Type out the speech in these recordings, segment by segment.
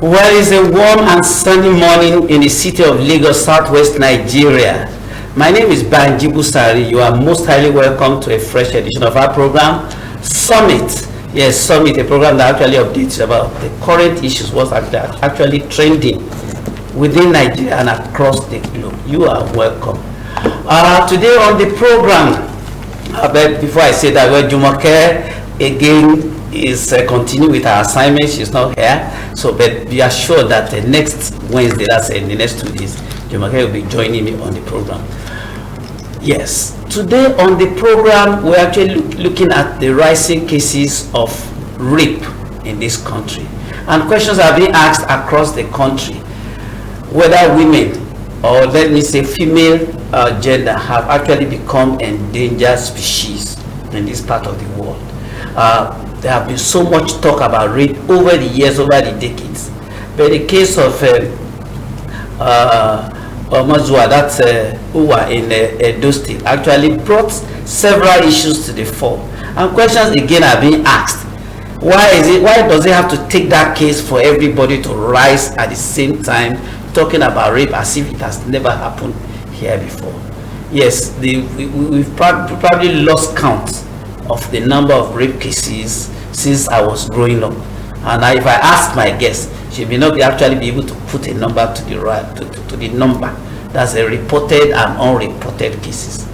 Well, it's a warm and sunny morning in the city of Lagos, southwest Nigeria. My name is Banji Busari. You are most highly welcome to a fresh edition of our program, Summit. Yes, Summit, a program that actually updates about the current issues, what's actually trending within Nigeria and across the globe. You are welcome. Today on the program, before I say that, well, Jumoke again is continuing with her assignment. She's not here, so but be assured that next Wednesday, that's in the next 2 days, Jumoke will be joining me on the program. Yes, today on the program we're actually looking at the rising cases of rape in this country, and questions are being asked across the country whether women, or let me say female gender, have actually become endangered species in this part of the world. There have been so much talk about rape over the years, over the decades, but the case of Omazua, that's Uwa in Edo State, actually brought several issues to the fore, and questions again are being asked. Why does it have to take that case for everybody to rise at the same time, talking about rape as if it has never happened here before? Yes, we've probably lost count of the number of rape cases since I was growing up, and if I ask my guest, she may not actually be able to put a number to the right to the number. That's a reported and unreported cases.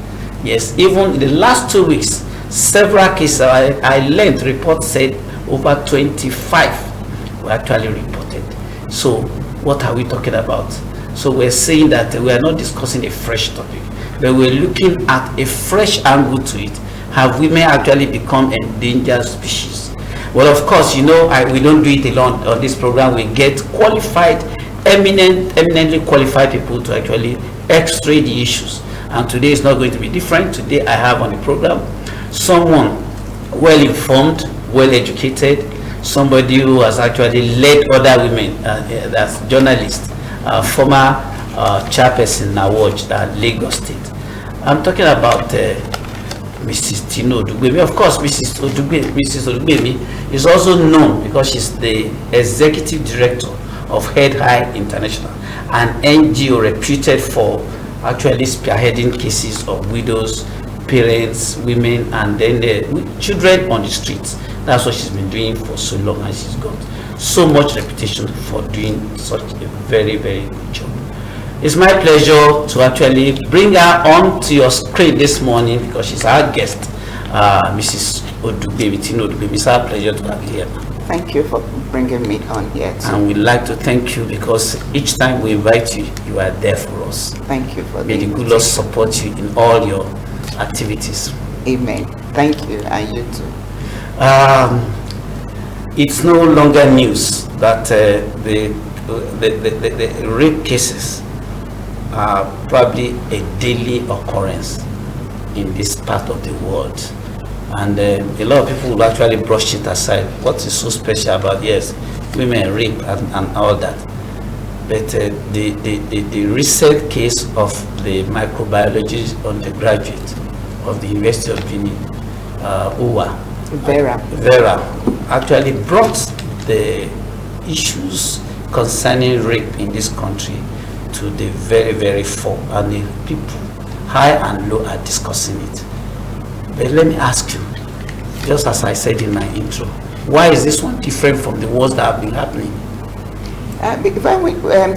Yes, even in the last 2 weeks, several cases I learned reports said over 25 were actually reported. So what are we talking about? So we're saying that we are not discussing a fresh topic, but we're looking at a fresh angle to it. Have women actually become endangered species? Well, of course, you know, we don't do it alone on this program. We get qualified, eminently qualified people to actually x-ray the issues. And today is not going to be different. Today I have on the program someone well-informed, well-educated, somebody who has actually led other women, that's journalists, former chairperson Nawoj, Lagos State. I'm talking about Mrs. Tino Odugbemi. Of course, Mrs. Odugbemi is also known because she's the executive director of Head High International, an NGO reputed for actually spearheading cases of widows, parents, women, and then children on the streets. That's what she's been doing for so long, and she's got so much reputation for doing such a very, very good job. It's my pleasure to actually bring her on to your screen this morning because she's our guest, Mrs. Odugbemi, Tino Odugbemi. It's our pleasure to have you here. Thank you for bringing me on here too. And we'd like to thank you because each time we invite you, you are there for us. Thank you for May the good Lord support you in all your activities. Amen. Thank you, and you too. It's no longer news that the rape cases are probably a daily occurrence in this part of the world, and a lot of people will actually brush it aside. What is so special about, yes, women rape and all that? But the recent case of the microbiologist undergraduate of the University of Benin, Uwa Vera, actually brought the issues concerning rape in this country to the very, very fore, and the people high and low are discussing it. But let me ask you, just as I said in my intro, why is this one different from the ones that have been happening?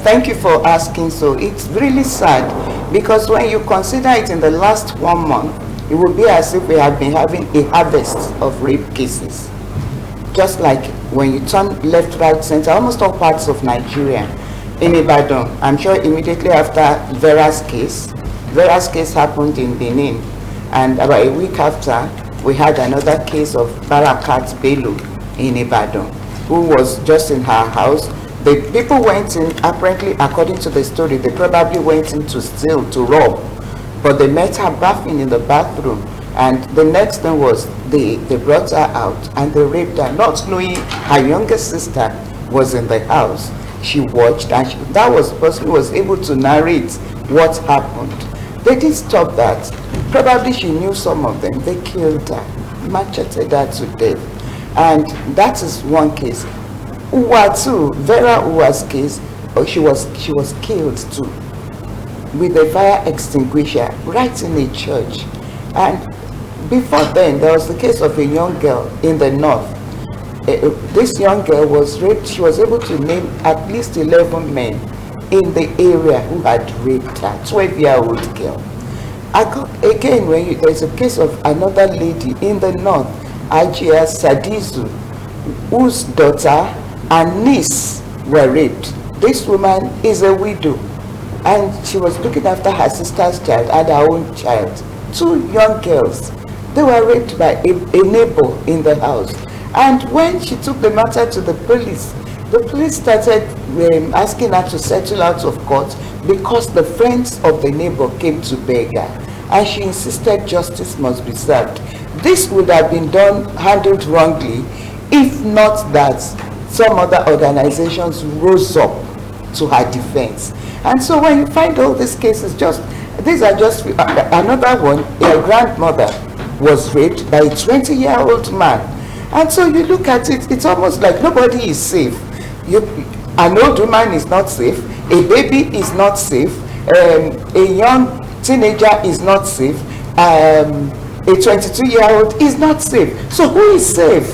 Thank you for asking. So it's really sad because when you consider it in the last 1 month, it would be as if we have been having a harvest of rape cases. Just like when you turn left, right, center, almost all parts of Nigeria, in Ibadan, I'm sure immediately after Vera's case happened in Benin, and about a week after, we had another case of Barakat Bello in Ibadan, who was just in her house. The people went in, apparently, according to the story, they probably went in to steal, to rob, but they met her bathing in the bathroom, and the next thing was they brought her out and they raped her, not knowing her younger sister was in the house. She watched, and that was the person who was able to narrate what happened. They didn't stop that. Probably she knew some of them. They killed her, macheted her to death. And that is one case. Uwa too, Vera Uwa's case, she was killed too with a fire extinguisher right in a church. And before then, there was the case of a young girl in the north. This young girl was raped. She was able to name at least 11 men in the area who had raped her, 12-year-old girl. Again, there's a case of another lady in the north, Ajia Sadizu, whose daughter and niece were raped. This woman is a widow, and she was looking after her sister's child and her own child. 2 young girls. They were raped by a neighbor in the house. And when she took the matter to the police started asking her to settle out of court because the friends of the neighbor came to beg her. And she insisted justice must be served. This would have been handled wrongly if not that some other organizations rose up to her defense. And so when you find all these cases, these are just another one. A grandmother was raped by a 20-year-old man. And so you look at it, it's almost like nobody is safe. An old woman is not safe, a baby is not safe, a young teenager is not safe, a 22-year-old is not safe. So who is safe?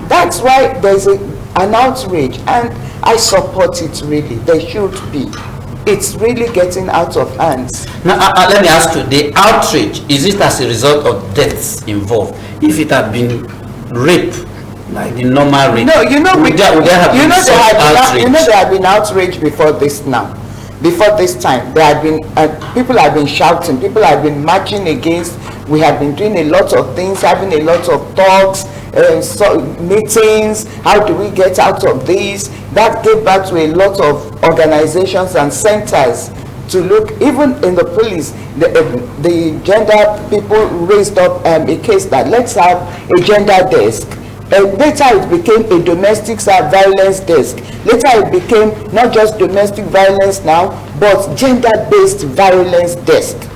That's why there's an outrage, and I support it really. There should be. It's really getting out of hands. Now, let me ask you, the outrage, is it as a result of deaths involved? If it had been rape, like the normal rape, no, there had been outrage before this now. Before this time, there had been people have been shouting, people have been marching against. We have been doing a lot of things, having a lot of talks, meetings. How do we get out of this? That gave back to a lot of organizations and centers to look. Even in the police, the gender people raised up a case that let's have a gender desk. Later it became a domestic violence desk. Later it became not just domestic violence now, but gender-based violence desk.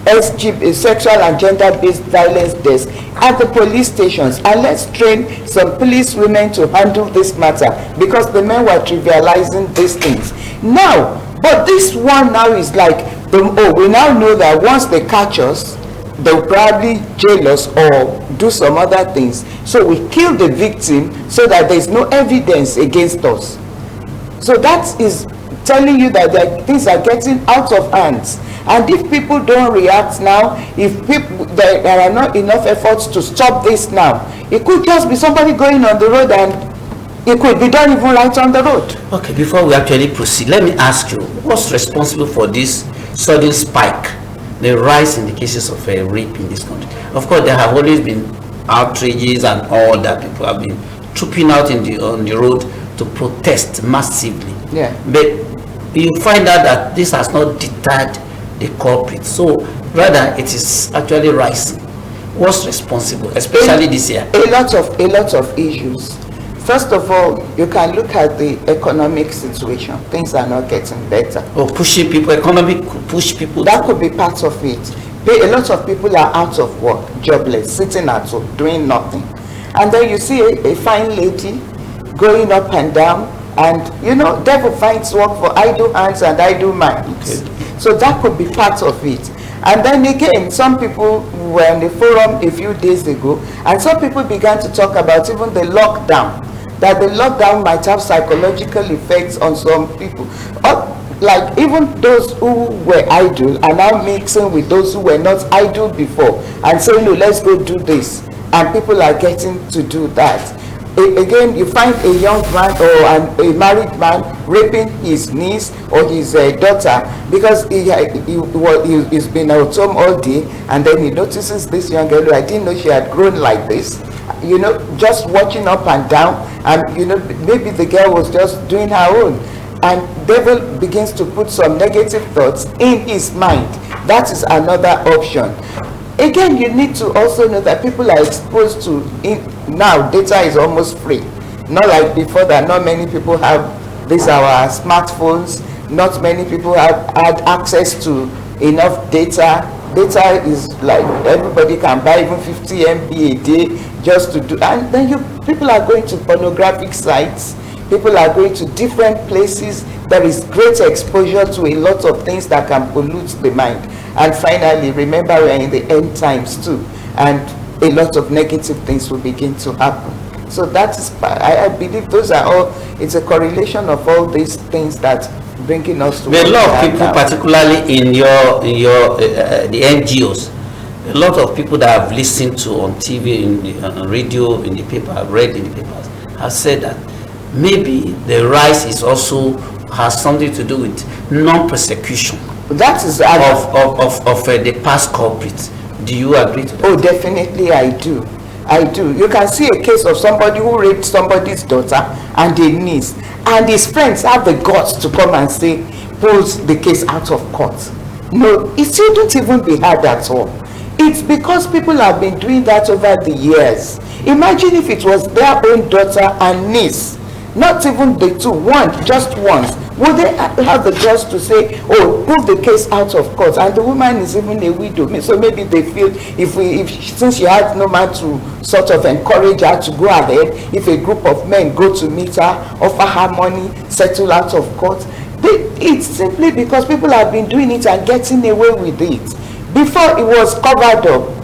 Sexual and gender-based violence desk at the police stations. And let's train some police women to handle this matter, because the men were trivializing these things. Now, but this one now is like, we now know that once they catch us, they'll probably jail us or do some other things. So we kill the victim so that there's no evidence against us. So that is telling you that things are getting out of hands. And if people don't react now, if there are not enough efforts to stop this now, it could just be somebody going on the road and it could be done even right on the road. Okay, before we actually proceed, let me ask you, what's responsible for this sudden spike, the rise in the cases of rape in this country? Of course, there have always been outrages and all that. People have been trooping out on the road to protest massively. Yeah. But you find out that this has not deterred the culprit. So rather, it is actually rising. What's responsible, especially this year? A lot of issues. First of all, you can look at the economic situation. Things are not getting better. Pushing people, economic push people. That could be part of it. A lot of people are out of work, jobless, sitting at home, doing nothing. And then you see a fine lady going up and down, and devil finds work for idle hands and idle minds. Okay. So that could be part of it. And then again, some people were in the forum a few days ago, and some people began to talk about even the lockdown, that the lockdown might have psychological effects on some people. Like even those who were idle are now mixing with those who were not idle before and saying, no, let's go do this. And people are getting to do that. Again, you find a young man or a married man raping his niece or his daughter because he's been out home all day, and then he notices this young girl. I didn't know she had grown like this. Just watching up and down, and maybe the girl was just doing her own. And devil begins to put some negative thoughts in his mind. That is another option. Again, you need to also know that people are exposed to now data is almost free. Not like before that not many people have our smartphones. Not many people have had access to enough data. Data is like everybody can buy even 50 MB a day just to do. And then people are going to pornographic sites. People are going to different places. There is great exposure to a lot of things that can pollute the mind. And finally, remember, we are in the end times too, and a lot of negative things will begin to happen. So that is, I believe those are all, it's a correlation of all these things that bringing us to. There are a lot of people, now, particularly in your the NGOs, a lot of people that I've listened to on TV, on radio, in the paper, I've read in the papers, have said that maybe the rise is also has something to do with non-prosecution. That is of the past culprits. Do you agree to that? Oh, definitely I do. I do. You can see a case of somebody who raped somebody's daughter and a niece, and his friends have the guts to come and say, pulls the case out of court. No, it shouldn't even be heard at all. It's because people have been doing that over the years. Imagine if it was their own daughter and niece, not even the two, one, just once. Would they have the guts to say, oh, pull the case out of court? And the woman is even a widow. So maybe they feel, since she had no man to sort of encourage her to go ahead, if a group of men go to meet her, offer her money, settle out of court, it's simply because people have been doing it and getting away with it. Before, it was covered up.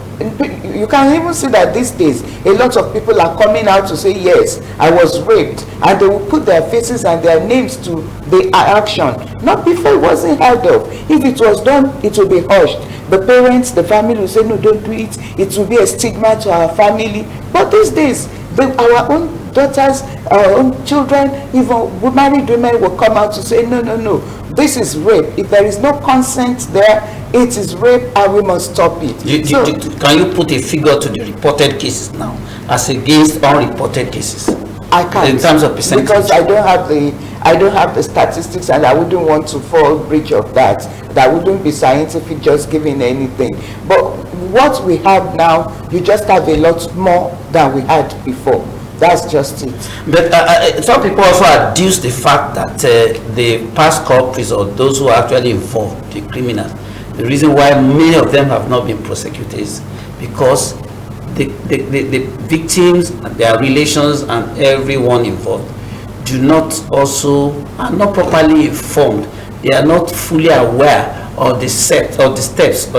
You can even see that these days a lot of people are coming out to say, yes, I was raped, and they will put their faces and their names to the action. Not before, it wasn't heard of. If it was done, it will be hushed. The parents, the family will say, no, don't do it. It will be a stigma to our family. But these days, our own daughters, our own children, even married women will come out to say, no, no, no, this is rape. If there is no consent there, it is rape, and we must stop it. Can you put a figure to the reported cases now as against unreported cases? I can't, in terms of percentage, because I don't have the statistics, and I wouldn't want to fall breach of that. That wouldn't be scientific, just giving anything. But what we have now, you just have a lot more than we had before. That's just it. But some people also adduce the fact that the past culprits, or those who are actually involved, the criminals, the reason why many of them have not been prosecuted is because the victims, their relations, and everyone involved are not properly informed. They are not fully aware of the steps or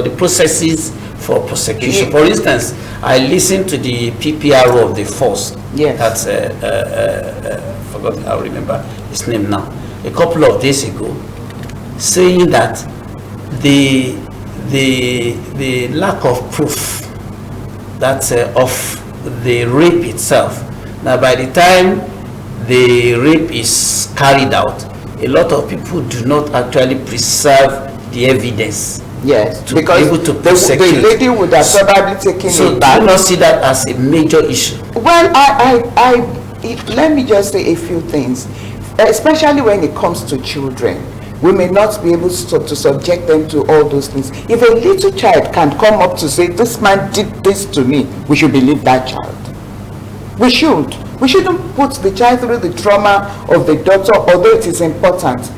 the processes for prosecution. For instance, I listened to the PPRO of the force. Yes. That's forgot. I'll remember his name now. A couple of days ago, saying that the lack of proof that of the rape itself. Now, by the time the rape is carried out, a lot of people do not actually preserve the evidence. Yes, to because be able to prosecute. The lady would have probably taken it back. So do you not see that as a major issue? Well, let me just say a few things, especially when it comes to children. We may not be able to subject them to all those things. If a little child can come up to say, this man did this to me, we should believe that child. We should. We shouldn't put the child through the trauma of the daughter, although it is important.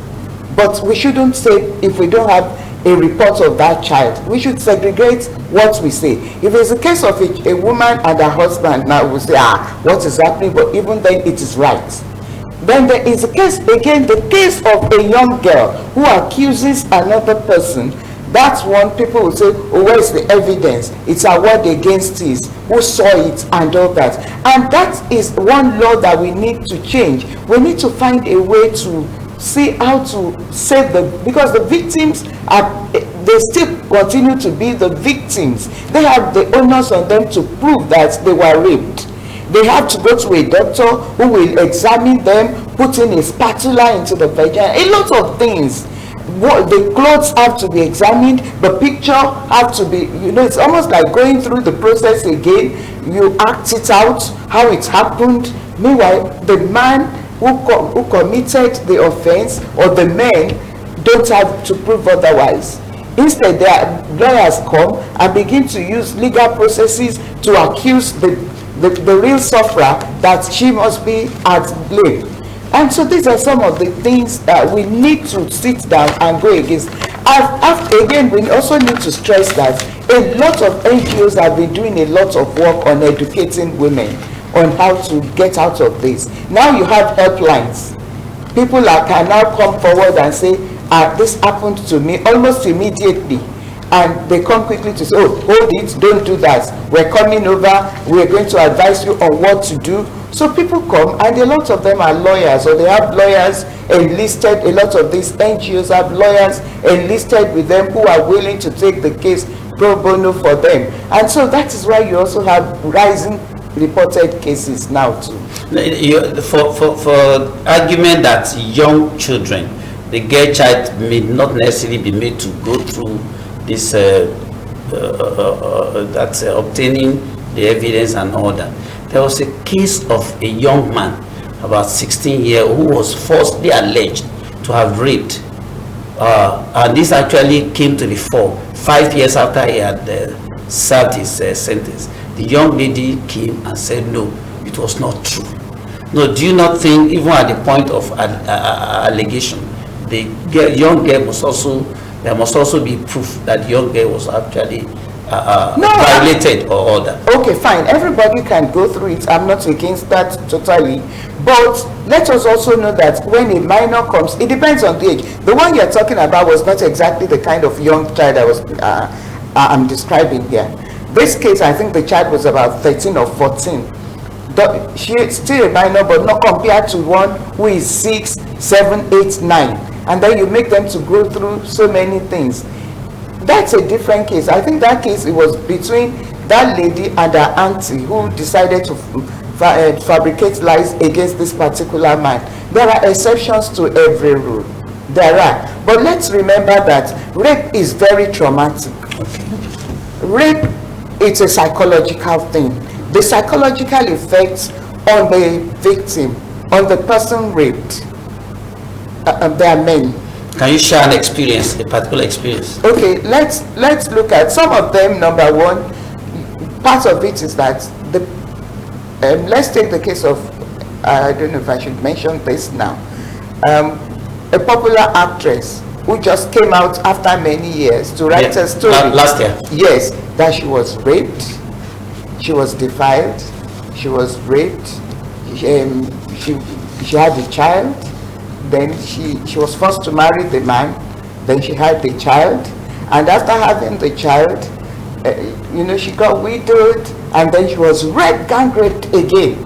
But we shouldn't say, if we don't have a report of that child, we should segregate what we say. If it's a case of a woman and her husband, now we say, what is happening? But even then, it is right. Then there is a case, again, the case of a young girl who accuses another person. That's one, people will say, oh, where's the evidence? It's a word against his, who saw it and all that. And that is one law that we need to change. We need to find a way to see how to save them, because the victims they still continue to be the victims. They have the onus on them to prove that they were raped. They have to go to a doctor who will examine them, put in a spatula into the vagina, a lot of things. The clothes have to be examined, the picture have to be, it's almost like going through the process again. You act it out, how it happened. Meanwhile, the man who committed the offense, or the men, don't have to prove otherwise. Instead, their lawyers come and begin to use legal processes to accuse the real sufferer that she must be at blame. And so these are some of the things that we need to sit down and go against. Again, we also need to stress that a lot of NGOs have been doing a lot of work on educating women. on how to get out of this. Now you have helplines. People can now come forward and say, this happened to me almost immediately. And they come quickly to say, oh, hold it, don't do that. We're coming over, we're going to advise you on what to do. So people come, and a lot of them are lawyers, or they have lawyers enlisted. A lot of these NGOs have lawyers enlisted with them who are willing to take the case pro bono for them. And so that is why you also have rising reported cases now too. For argument that young children, the girl child may not necessarily be made to go through this obtaining the evidence and all that. There was a case of a young man, about 16 years, who was falsely alleged to have raped. And this actually came to the fore 5 years after he had served his sentence. The young lady came and said, no, it was not true. No, do you not think, even at the point of allegation, the young girl must also, there must also be proof that the young girl was actually violated or all that? Okay, fine. Everybody can go through it. I'm not against that totally. But let us also know that when a minor comes, it depends on the age. The one you're talking about was not exactly the kind of young child I was I'm describing here. This case, I think the child was about 13 or 14. She is still a minor, but not compared to one who is 6, 7, 8, 9. And then you make them to go through so many things. That's a different case. I think that case, it was between that lady and her auntie who decided to fabricate lies against this particular man. There are exceptions to every rule. There are. But let's remember that rape is very traumatic. Rape, it's a psychological thing. The psychological effects on the victim, on the person raped, there are many. Can you share an experience, a particular experience? Okay, let's look at some of them. Number one, part of it is that let's take the case of, I don't know if I should mention this now, a popular actress who just came out after many years to write a story. Last year. Yes, that she was raped, she was defiled, she was raped, she had a child, then she was forced to marry the man, then she had the child, and after having the child, she got widowed, and then she was gang raped again.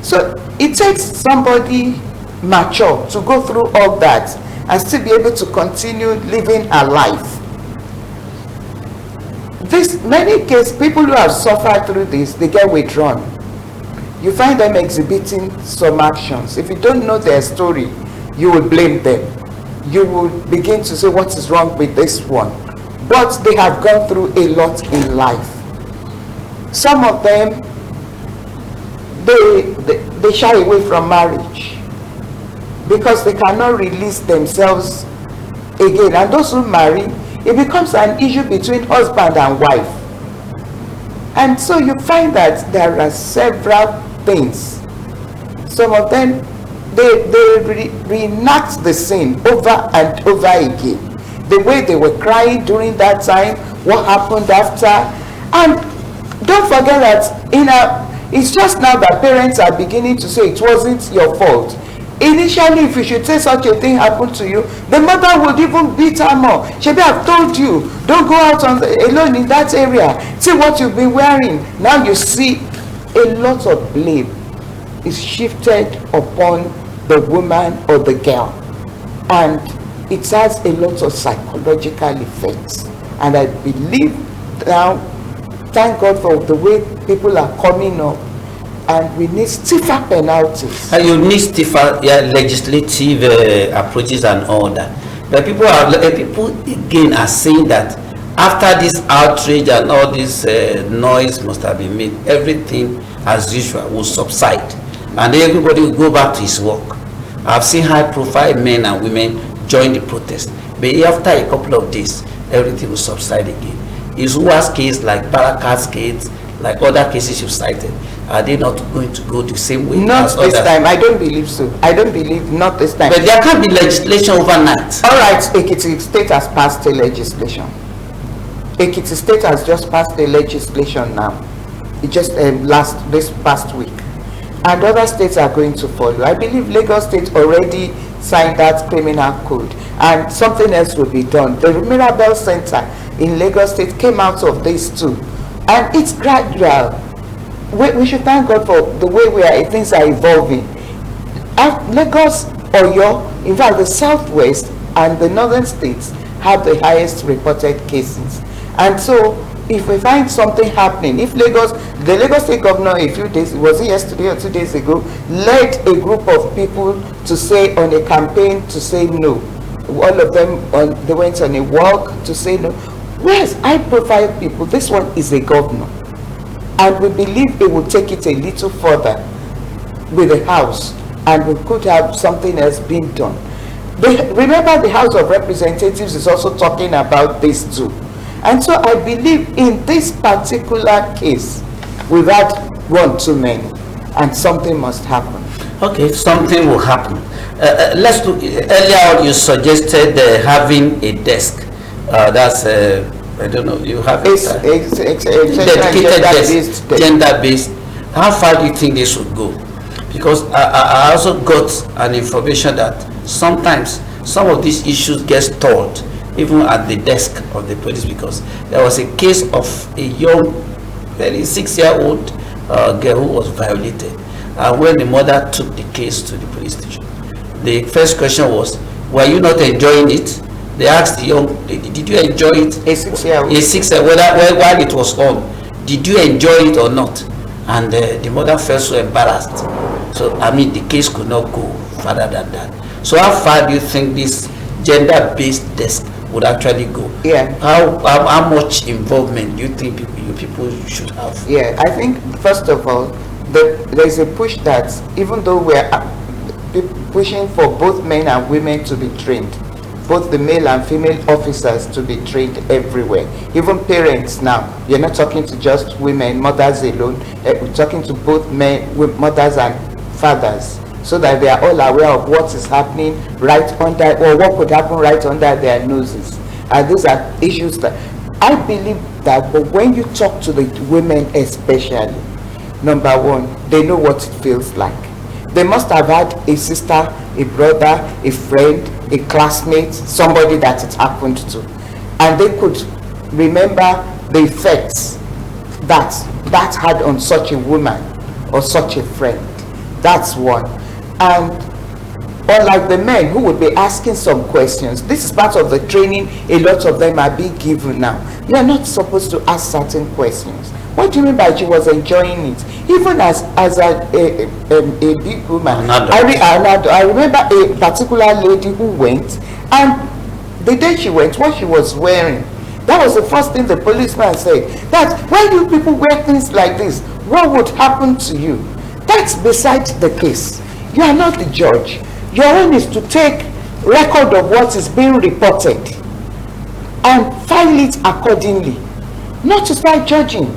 So it takes somebody mature to go through all that and still be able to continue living a life. Many cases, people who have suffered through this, they get withdrawn. You find them exhibiting some actions. If you don't know their story, you will blame them. You will begin to say, what is wrong with this one? But they have gone through a lot in life. Some of them, they shy away from marriage because they cannot release themselves again. And those who marry, it becomes an issue between husband and wife. And so you find that there are several things. Some of them, they reenact the scene over and over again. The way they were crying during that time, what happened after. And don't forget that it's just now that parents are beginning to say it wasn't your fault. Initially, if you should say such a thing happened to you, the mother would even beat her more. She may have told you, don't go out alone in that area. See what you've been wearing. Now you see a lot of blame is shifted upon the woman or the girl. And it has a lot of psychological effects. And I believe now, thank God for the way people are coming up. And we need stiffer penalties. And you need stiffer legislative approaches and all that. But people again are saying that after this outrage and all this noise must have been made, everything as usual will subside, and everybody will go back to his work. I've seen high-profile men and women join the protest, but after a couple of days, everything will subside again. Is Uwa's case, like Baraka's case, like other cases you've cited, are they not going to go the same way? Not this time. I don't believe so. I don't believe, not this time. But there can't be legislation overnight. All right, Ekiti State has passed a legislation. Ekiti State has just passed a legislation now. It just this past week. and other states are going to follow. I believe Lagos State already signed that criminal code, and something else will be done. The Mirabel Center in Lagos State came out of this too, and it's gradual. We should thank God for the way things are evolving. Lagos, Oyo, in fact the southwest and the northern states have the highest reported cases. And so if we find something happening, if the Lagos State governor a few days, was it yesterday or 2 days ago, led a group of people to say on a campaign to say no. All of them, they went on a walk to say no. Whereas high profile people, this one is a governor. And we believe they will take it a little further with the House, and we could have something else being done. Remember, the House of Representatives is also talking about this too. And so I believe in this particular case, we've had one too many, and something must happen. Okay, something will happen. Let's look. Earlier on, you suggested having a desk. That's I don't know. You have dedicated desk, gender-based. How far do you think they should go? Because I also got an information that sometimes some of these issues get stalled even at the desk of the police, because there was a case of a young, very 6-year-old girl who was violated, and when the mother took the case to the police station, the first question was, were you not enjoying it? They asked the young, did you enjoy it? A 6-year-old. A 6-year-old, while it was on, did you enjoy it or not? And the mother felt so embarrassed. So I mean, the case could not go further than that. So how far do you think this gender-based desk would actually go? Yeah. How much involvement do you think people should have? Yeah, I think first of all, there's a push that even though we're pushing for both men and women to be trained, both the male and female officers to be trained everywhere. Even parents now, you're not talking to just women, mothers alone, we're talking to both men, mothers and fathers, so that they are all aware of what is happening right under, or what could happen right under their noses. And these are issues that I believe that, but when you talk to the women especially, number one, they know what it feels like. They must have had a sister, a brother, a friend, a classmate, somebody that it happened to, and they could remember the effects that had on such a woman or such a friend. That's one. And unlike the men who would be asking some questions, this is part of the training a lot of them are being given now. You are not supposed to ask certain questions. What do you mean by she was enjoying it? Even as a big woman, I remember a particular lady who went, and the day she went, what she was wearing, that was the first thing the policeman said, that why do people wear things like this? What would happen to you? That's beside the case. You are not the judge. Your own is to take record of what is being reported and file it accordingly, not to start judging.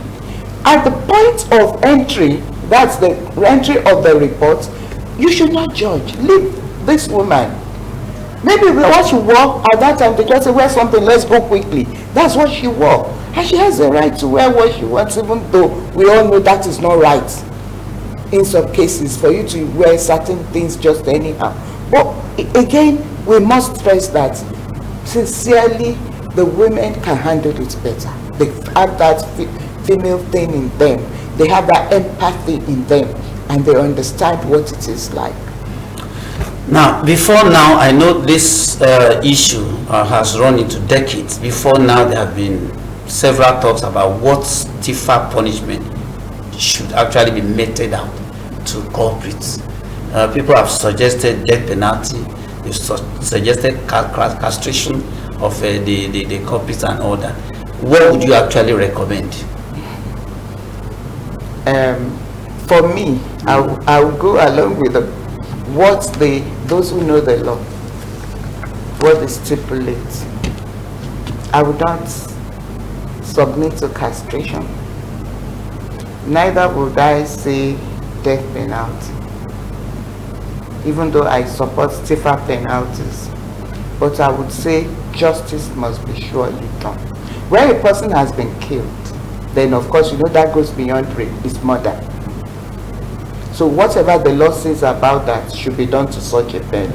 At the point of entry, that's the entry of the report, you should not judge. Leave this woman. Maybe what she wore at that time, they just say, wear something, let's go quickly. That's what she wore. And she has the right to wear what she wants, even though we all know that is not right in some cases, for you to wear certain things just anyhow. But again, we must stress that sincerely, the women can handle it better. They have that female thing in them. They have that empathy in them, and they understand what it is like. Now, I know this issue has run into decades. Before now, there have been several talks about what stiffer punishment should actually be meted out to culprits. People have suggested death penalty. They've suggested castration of the culprits and all that. What would you actually recommend? For me, I will go along with those who know the law, what they stipulate. I would not submit to castration. Neither would I say death penalty, even though I support stiffer penalties. But I would say justice must be surely done. Where a person has been killed, then of course, you know, that goes beyond rape, it's murder. So whatever the law says about that should be done to such a person.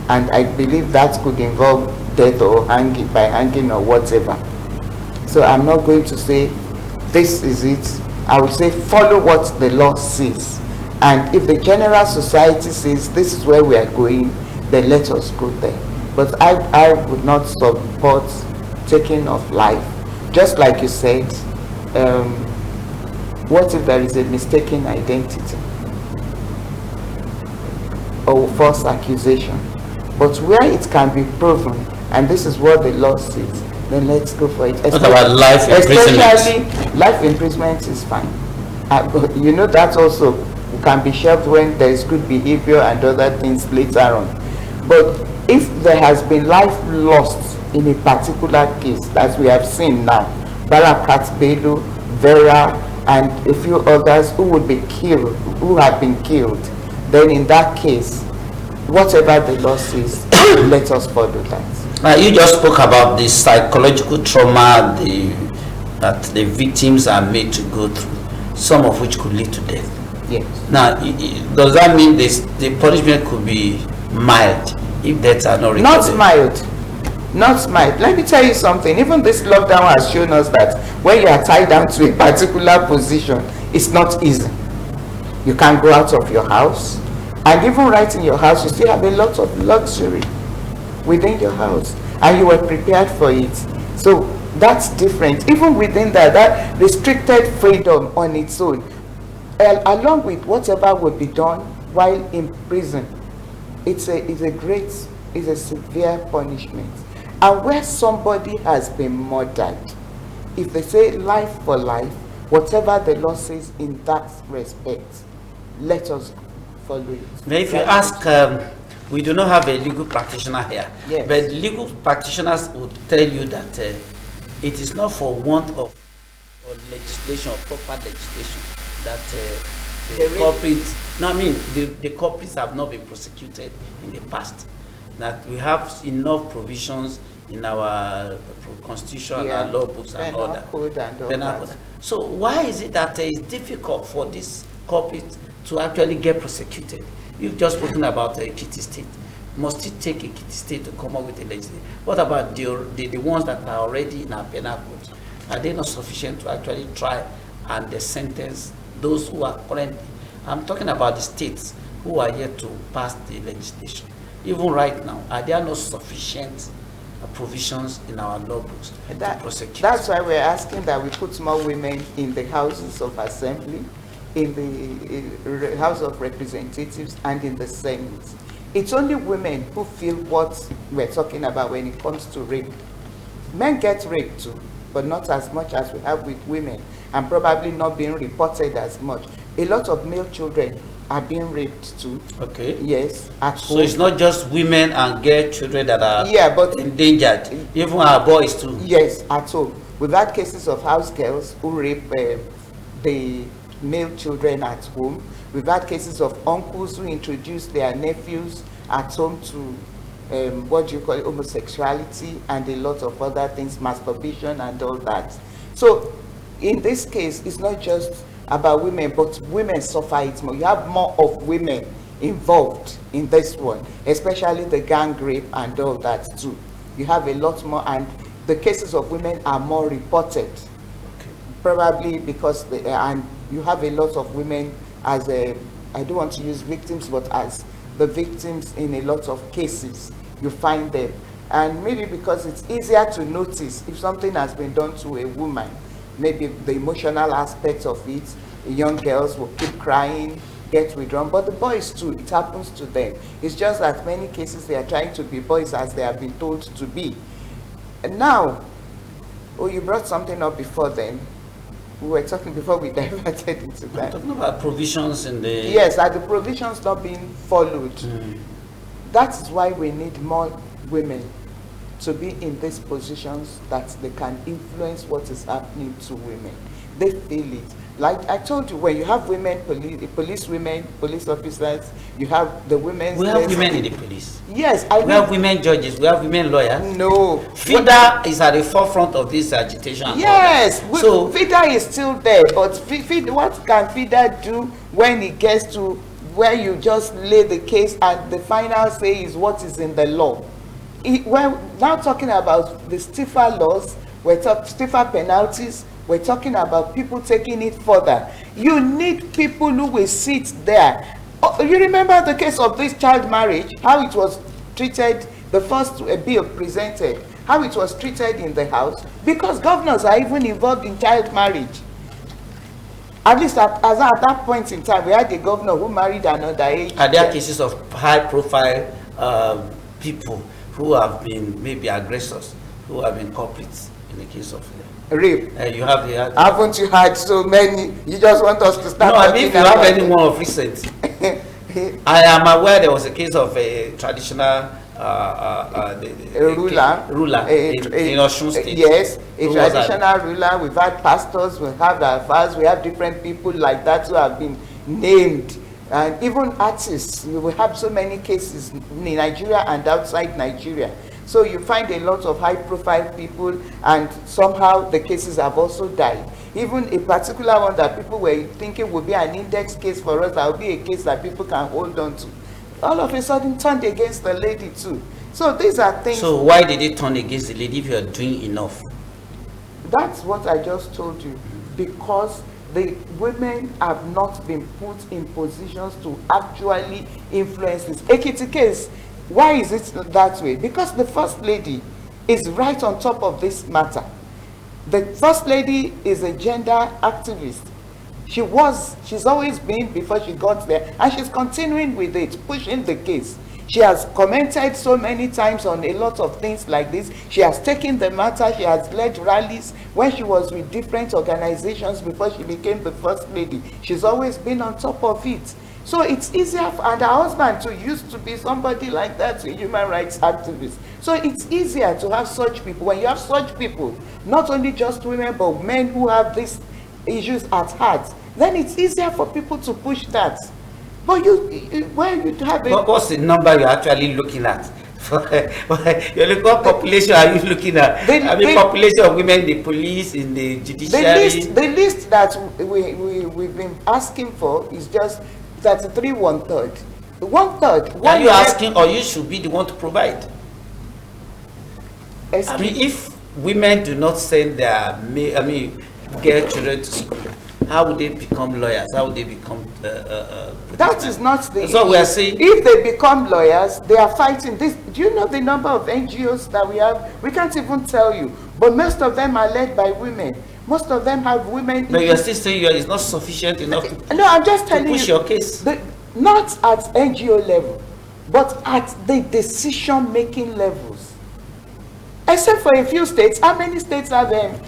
And I believe that could involve death or hanging, by hanging or whatever. So I'm not going to say this is it. I would say follow what the law says. And if the general society says this is where we are going, then let us go there. But I would not support taking of life. Just like you said, what if there is a mistaken identity or false accusation? But where it can be proven, and this is what the law says, then let's go for it. What about life imprisonment? Especially life imprisonment is fine. But you know that also can be shelved when there is good behavior and other things later on. But if there has been life lost in a particular case, as we have seen now, Barakat Bello, Vera, and a few others who would be killed, who have been killed, then in that case, whatever the law says, let us follow that. You just spoke about the psychological trauma that the victims are made to go through, some of which could lead to death. Yes. Now, does that mean the punishment could be mild if deaths are not recorded? Not mild. Not mild. Let me tell you something. Even this lockdown has shown us that when you are tied down to a particular position, it's not easy. You can't go out of your house. And even right in your house, you still have a lot of luxury within your house. And you were prepared for it. So that's different. Even within that restricted freedom on its own, along with whatever would be done while in prison, it's a severe punishment. And where somebody has been murdered, if they say life for life, whatever the law says in that respect, let us follow it. Now, if you ask, we do not have a legal practitioner here, yes, but legal practitioners would tell you that it is not for want of legislation or proper legislation that the culprits, no, I mean the culprits have not been prosecuted in the past. That we have enough provisions in our constitution, yeah, and our law books and all that. So why is it that it's difficult for this culprit to actually get prosecuted? You've just spoken about Ekiti State. Must it take Ekiti State to come up with a legislation? What about the ones that are already in our penal code? Are they not sufficient to actually try and sentence those who are currently? I'm talking about the states who are yet to pass the legislation. Even right now, are there no sufficient provisions in our law books to prosecute? That's why we're asking that we put more women in the houses of assembly, in the House of Representatives, and in the Senate. It's only women who feel what we're talking about when it comes to rape. Men get raped too, but not as much as we have with women, and probably not being reported as much. A lot of male children are being raped too. Okay. Yes. So it's not just women and girl children that are, yeah, but endangered. Even our boys too. Yes, at home. We've had cases of house girls who rape the male children at home. We've had cases of uncles who introduce their nephews at home to what do you call it, homosexuality and a lot of other things, masturbation and all that. So in this case, it's not just about women, but women suffer it more. You have more of women involved in this one, especially the gang rape and all that too. You have a lot more, and the cases of women are more reported. Okay. Probably because and you have a lot of women as I don't want to use victims, but as the victims in a lot of cases, you find them. And maybe because it's easier to notice if something has been done to a woman, maybe the emotional aspect of it, young girls will keep crying, get withdrawn, but the boys too, it happens to them. It's just that many cases they are trying to be boys as they have been told to be. And now, you brought something up before then. We were talking before we diverted into that. We're talking about provisions in the... Yes, are the provisions not being followed? That is why we need more women to be in these positions that they can influence what is happening to women. They feel it. like I told you, when you have women police officers, you have the women. We have women in the police. Yes, we have women judges. We have women lawyers. No, FIDA is at the forefront of this agitation. Yes, so FIDA is still there, but what can FIDA do when it gets to where you just lay the case and the final say is what is in the law? We're now talking about the stiffer laws. We're talking stiffer penalties. We're talking about people taking it further. You need people who will sit there. Oh, you remember the case of this child marriage, how it was treated, the first bill presented, how it was treated in the House, because governors are even involved in child marriage. At least at that point in time, we had a governor who married another age. Are there cases of high-profile people who have been maybe aggressors, who have been culprits in the case of rape? You have the. Haven't you had so many? You just want us to start? No, I mean, if you have anyone of recent. I am aware there was a case of a traditional ruler in Osun State. Yes, a traditional ruler. We've had pastors, we have fathers, we have different people like that who have been named, and even artists. We have so many cases in Nigeria and outside Nigeria. So you find a lot of high-profile people, and somehow the cases have also died. Even a particular one that people were thinking would be an index case for us, that would be a case that people can hold on to, all of a sudden turned against the lady too. So these are things. So why did it turn against the lady if you are doing enough? That's what I just told you. Because the women have not been put in positions to actually influence this. Ekiti case, why is it that way? Because the First Lady is right on top of this matter. The First Lady is a gender activist. She's always been before she got there, and she's continuing with it, pushing the case. She has commented so many times on a lot of things like this. She has taken the matter, she has led rallies when she was with different organizations before she became the First Lady. She's always been on top of it. So it's easier and her husband too used to be somebody like that, a human rights activist. So it's easier to have such people. When you have such people, not only just women, but men who have these issues at heart, then it's easier for people to push that. But when you have a... What's the number you're actually looking at? You're looking at population, are you looking at? Population of women in the police, in the judiciary? The list that we've been asking for is just 33 1/3. 1/3. Are you asking, or you should be the one to provide? I mean, if women do not send their girl children to school, how would they become lawyers? How would they become that is not the That's what we are saying. If they become lawyers, they are fighting this. Do you know the number of NGOs that we have? We can't even tell you, but most of them are led by women. Most of them have women. But you're still saying it's not sufficient enough to, no, I'm just telling push you, your case. Not at NGO level, but at the decision-making levels. Except for a few states. How many states have women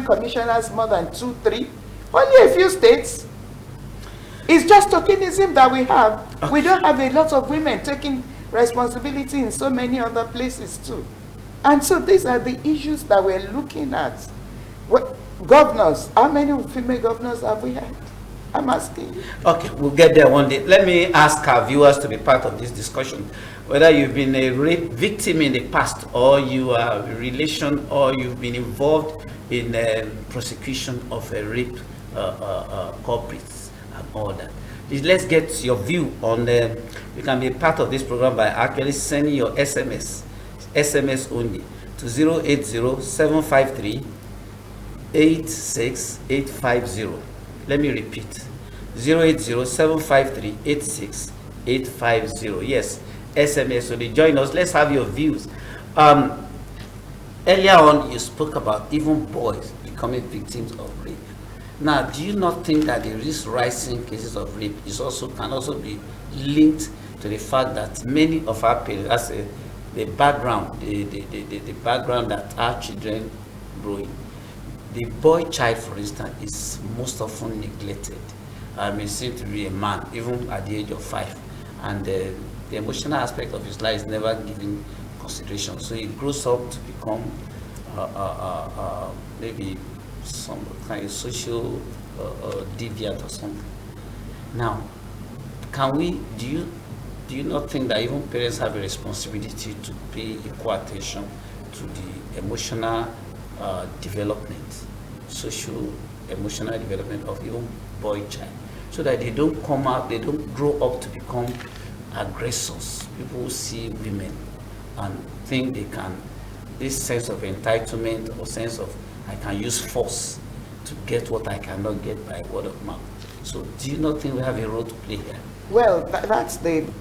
commissioners more than 2, 3? Only a few states. It's just tokenism that we have. Okay. We don't have a lot of women taking responsibility in so many other places too. And so these are the issues that we're looking at. Governors, how many female governors have we had? I'm asking you. Okay, we'll get there one day. Let me ask our viewers to be part of this discussion. Whether you've been a rape victim in the past, or you are a relation, or you've been involved in prosecution of a rape culprits and all that. Let's get your view on you can be a part of this program by actually sending your SMS only to 080-753-86850. Let me repeat, 080-753-86850. Yes, SMS only. Join us. Let's have your views. Earlier on, you spoke about even boys becoming victims of rape. Now, do you not think that the risk rising cases of rape can also be linked to the fact that many of our parents, the background that our children growing, the boy child, for instance, is most often neglected. Seem to be a man, even at the age of 5, and the emotional aspect of his life is never given consideration. So he grows up to become maybe some kind of social deviant or something. Now, can we? Do you not think that even parents have a responsibility to pay equal attention to the emotional development, social emotional development of even boy child, so that they don't come out, they don't grow up to become aggressors, people who see women and think they can, this sense of entitlement or sense of I can use force to get what I cannot get by word of mouth. So do you not think we have a role to play here? Well, that's an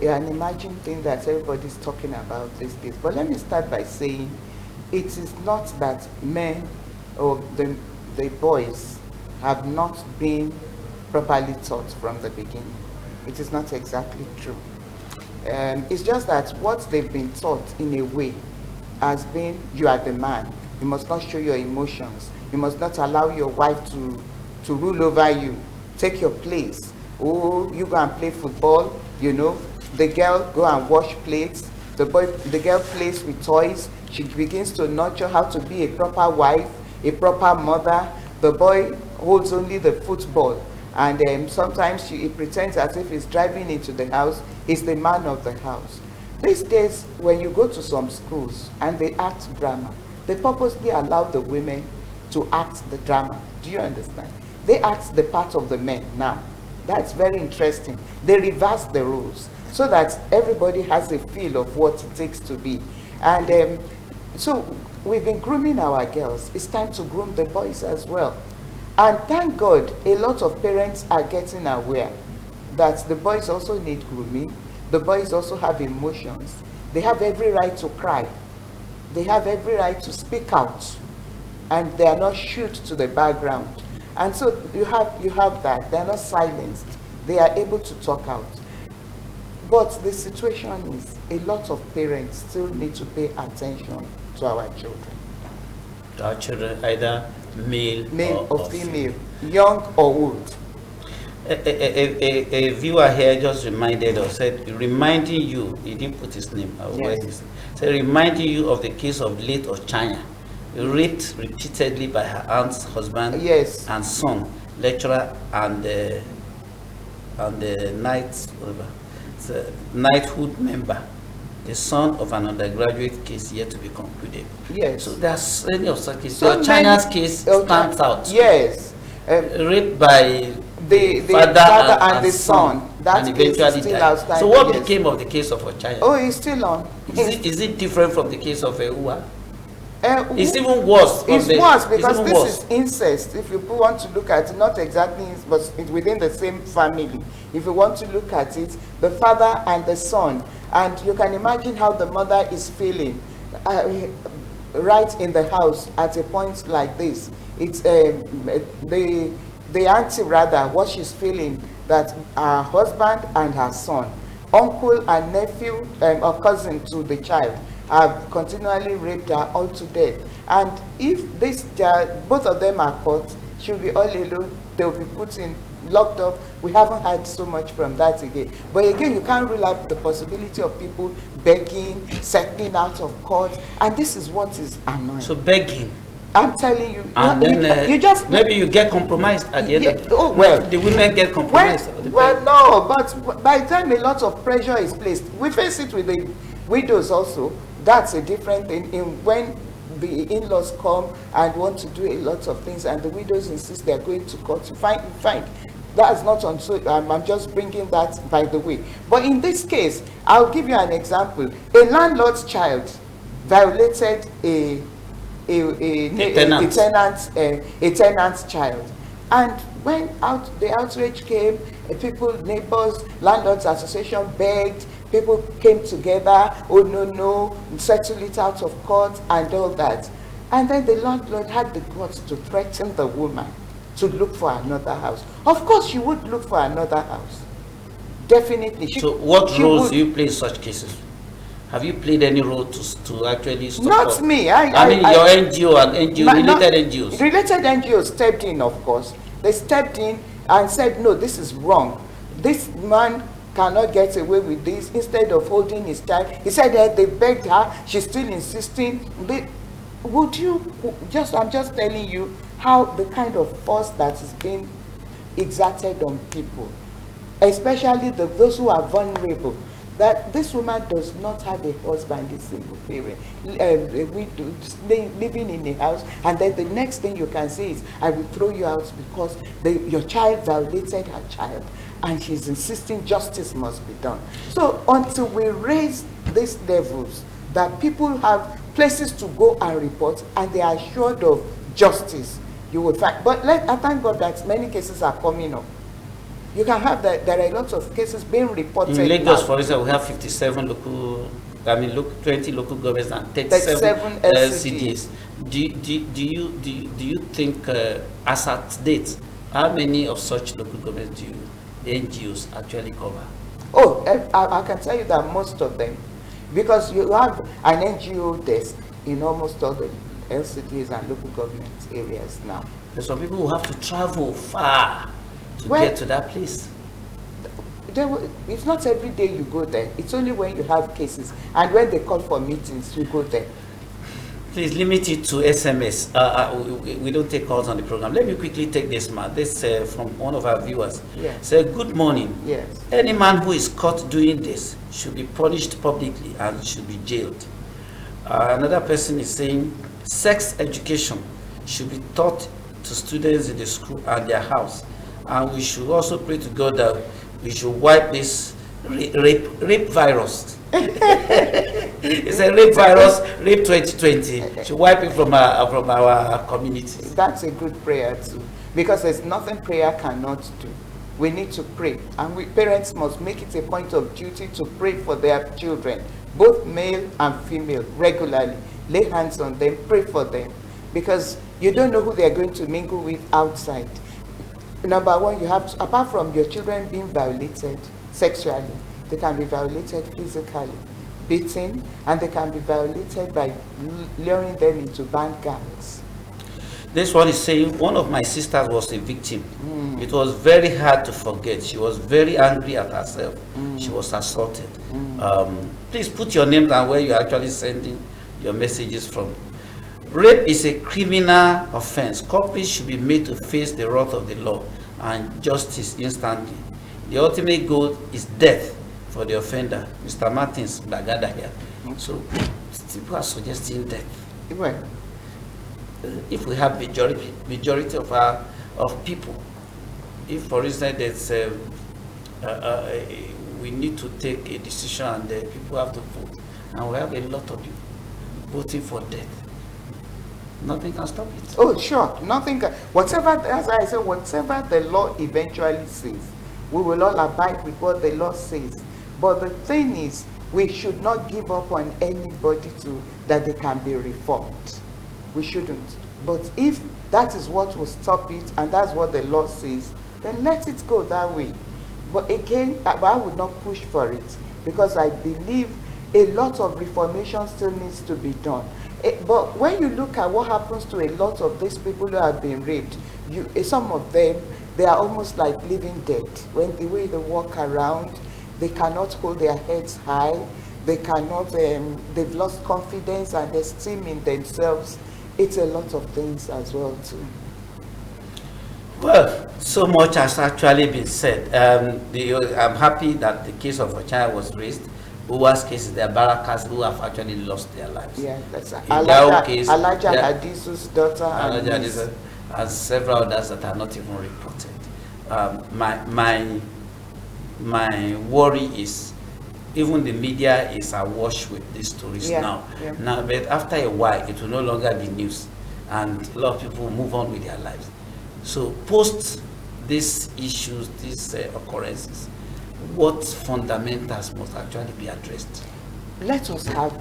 imagined thing that everybody's talking about these days. But let me start by saying it is not that men or the boys have not been properly taught from the beginning. It is not exactly true. It's just that what they've been taught in a way has been, you are the man. You must not show your emotions. You must not allow your wife to rule over you. Take your place. Oh, you go and play football, you know. The girl go and wash plates. The girl plays with toys. She begins to nurture how to be a proper wife, a proper mother. The boy holds only the football. And sometimes he pretends as if he's driving into the house. He's the man of the house. These days, when you go to some schools and they act drama, they purposely allow the women to act the drama. Do you understand? They act the part of the men now. That's very interesting. They reverse the rules so that everybody has a feel of what it takes to be. And so we've been grooming our girls. It's time to groom the boys as well. And thank God, a lot of parents are getting aware that the boys also need grooming. The boys also have emotions. They have every right to cry. They have every right to speak out. And they are not shooed to the background. And so you have that. They are not silenced. They are able to talk out. But the situation is a lot of parents still need to pay attention to our children. To our children, either male or female, young or old. A viewer here just reminded us, reminding you, he didn't put his name, Yes. Said reminding you of the case of late Ochanya, raped repeatedly by her aunt's husband Yes. and son, lecturer and the knighthood member, the son of an undergraduate case yet to be concluded. Yes. So there's any of such cases. So Ochanya's case stands out. Yes. Raped by the father and the son. That and case eventually is still died. outstanding. So what Yes. became of the case of Ochanya? Oh, it's still on. Is it different from the case of Uwa? It's It's even worse. worse because even this worse. is incest. If you want to look at it, not exactly, but it's within the same family. If you want to look at it, the father and the son, and you can imagine how the mother is feeling right in the house at a point like this. It's the auntie rather, what she's feeling, that her husband and her son, uncle and nephew or cousin to the child, have continually raped her all to death. And if both of them are caught, she'll be all alone. They'll be put in, locked up. We haven't had so much from that again. But again, you can't rule out the possibility of people begging, settling out of court. And this is what is annoying. So begging. I'm telling you, And then you just maybe you get compromised at the end of the oh, well, the women get compromised. well, no, but by the time a lot of pressure is placed, we face it with the widows also. That's a different thing. When the in-laws come and want to do a lot of things, and the widows insist they are going to court, fine. That's not on. So I'm just bringing that by the way. But in this case, I'll give you an example. A landlord's child violated a tenant's child, and when the outrage came, people, neighbors, landlords association begged. People came together, oh no, settle it out of court and all that. And then the landlord had the guts to threaten the woman to look for another house. Of course, she would look for another house. Definitely. So what roles do you play in such cases? Have you played any role to actually stop? Not me. I mean, your NGO and related NGOs. Related NGOs stepped in, of course. They stepped in and said, no, this is wrong. This man cannot get away with this. Instead of holding his child, he said that they begged her. She's still insisting. would you just, I'm just telling you how the kind of force that is being exerted on people, especially those who are vulnerable, that this woman does not have a husband, a single parent, living in a house, and then the next thing you can say is, I will throw you out because your child violated her child, and she's insisting justice must be done. So until we raise these levels, that people have places to go and report, and they are assured of justice, you will find. But I thank God that many cases are coming up. You can have that. There are lots of cases being reported. In Lagos, for instance, we have 57 local, 20 local governments and 37 LCDs. Do you think, as at date, how many of such local governments do NGOs actually cover? Oh, I can tell you that most of them, because you have an NGO desk in almost all the LCDs and local government areas now. There's some people who have to travel far to get to that place. It's not every day you go there. It's only when you have cases, and when they call for meetings, you go there. Please limit it to SMS. We don't take calls on the program. Let me quickly take this man. This from one of our viewers. Yes. Say, good morning. Yes. Any man who is caught doing this should be punished publicly and should be jailed. Another person is saying, sex education should be taught to students in the school and their house. And we should also pray to God that we should wipe this rape virus. It's a rape virus, rape 2020. Should wipe it from our community. That's a good prayer too, because there's nothing prayer cannot do. We need to pray, and parents must make it a point of duty to pray for their children, both male and female, regularly. Lay hands on them, pray for them, because you don't know who they are going to mingle with outside. Number one, you have to, apart from your children being violated sexually, they can be violated physically, beaten, and they can be violated by luring them into band gangs. This one is saying, one of my sisters was a victim. It was very hard to forget. She was very angry at herself. She was assaulted. Please put your name down where you're actually sending your messages from. Rape is a criminal offense. Culprits should be made to face the wrath of the law and justice instantly. The ultimate goal is death for the offender. Mr. Martins Bagada here. So people are suggesting death. Well, if we have majority of people, if for instance there's we need to take a decision and people have to vote, and we have a lot of people voting for death, nothing can stop it. Oh, sure. Nothing can. Whatever, as I said, whatever the law eventually says, we will all abide with what the law says. But the thing is, we should not give up on anybody that they can be reformed. We shouldn't. But if that is what will stop it, and that's what the law says, then let it go that way. But again, I would not push for it, because I believe a lot of reformation still needs to be done. But when you look at what happens to a lot of these people who have been raped, some of them, they are almost like living dead. When the way they walk around, they cannot hold their heads high. They cannot, they've lost confidence and esteem in themselves. It's a lot of things as well too. Well, so much has actually been said. I'm happy that the case of Ochaya was raised. Uwa's case, there are Barakas who have actually lost their lives. Yeah, that's Elijah Hadisu's daughter and several others that are not even reported. My worry is even the media is awash with these stories now. Yeah. Now, but after a while, it will no longer be news, and a lot of people will move on with their lives. So, post these issues, these occurrences, what fundamentals must actually be addressed? Let us have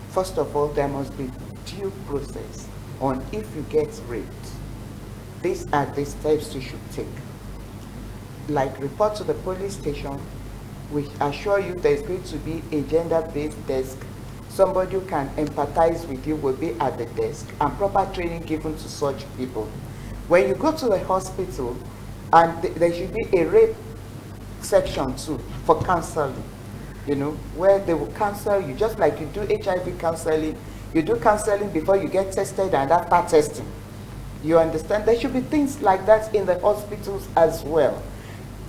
first of all, there must be due process on if you get raped. These are the steps you should take. Like, report to the police station. We assure you there's going to be a gender-based desk. Somebody who can empathize with you will be at the desk, and proper training given to such people. When you go to the hospital, and there should be a rape section too for counseling, where they will counsel you, just like you do HIV counseling You do counseling before you get tested and after testing. You understand? There should be things like that in the hospitals as well.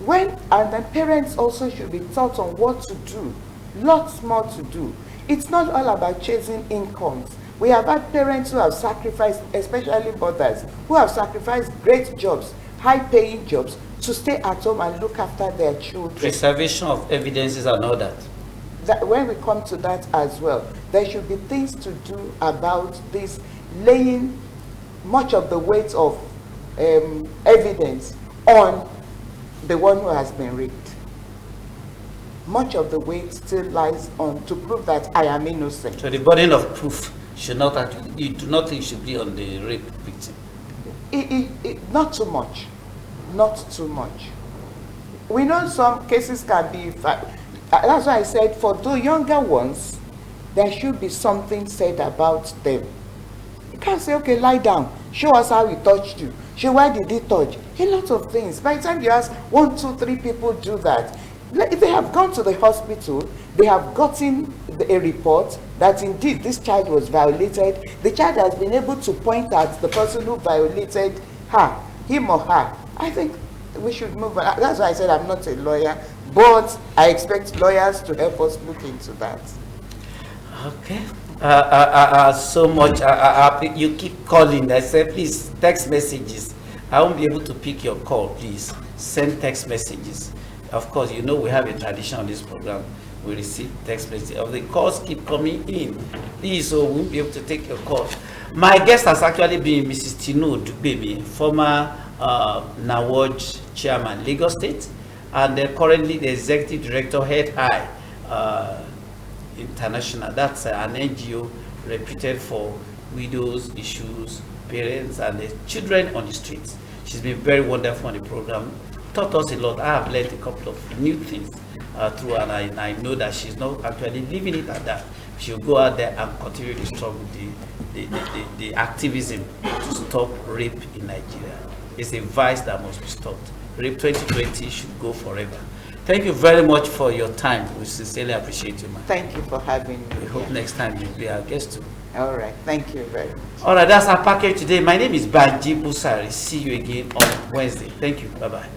And then parents also should be taught on what to do, lots more to do. It's not all about chasing incomes. We have had parents who have sacrificed, especially mothers, who have sacrificed great jobs, high-paying jobs, to stay at home and look after their children. Preservation of evidences and all that. When we come to that as well, there should be things to do about this, laying much of the weight of evidence on the one who has been raped. Much of the weight still lies on to prove that I am innocent. So the burden of proof should not actually, you do not think should be on the rape victim? Not too much. Not too much. We know some cases can be, that's why I said for the younger ones, there should be something said about them. You can't say, okay, lie down, show us how he touched you, show why did he touch, a lot of things. By the time you ask 1, 2, 3 people do that, if they have gone to the hospital, they have gotten a report that indeed this child was violated. The child has been able to point at the person who violated her, him or her. I think we should move on. That's why I said I'm not a lawyer, but I expect lawyers to help us look into that. Okay. So much. You keep calling. I said, please, text messages. I won't be able to pick your call. Please send text messages. Of course, you know we have a tradition on this program. We receive text messages. The calls keep coming in. Please, so we won't be able to take your call. My guest has actually been Mrs. Tinu Dubemi, former NAWOJ chairman, Lagos State, and currently the executive director, Head High International. That's an NGO reputed for widows, issues, parents, and the children on the streets. She's been very wonderful on the program. Taught us a lot. I have learned a couple of new things through, and I know that she's not actually leaving it at that. She'll go out there and continue to struggle the activism to stop rape in Nigeria. It's a vice that must be stopped. Rape 2020 should go forever. Thank you very much for your time. We sincerely appreciate you, man. Thank you for having me. We hope next time you'll be our guest too. All right. Thank you very much. All right, that's our package today. My name is Banji Busari. See you again on Wednesday. Thank you. Bye-bye.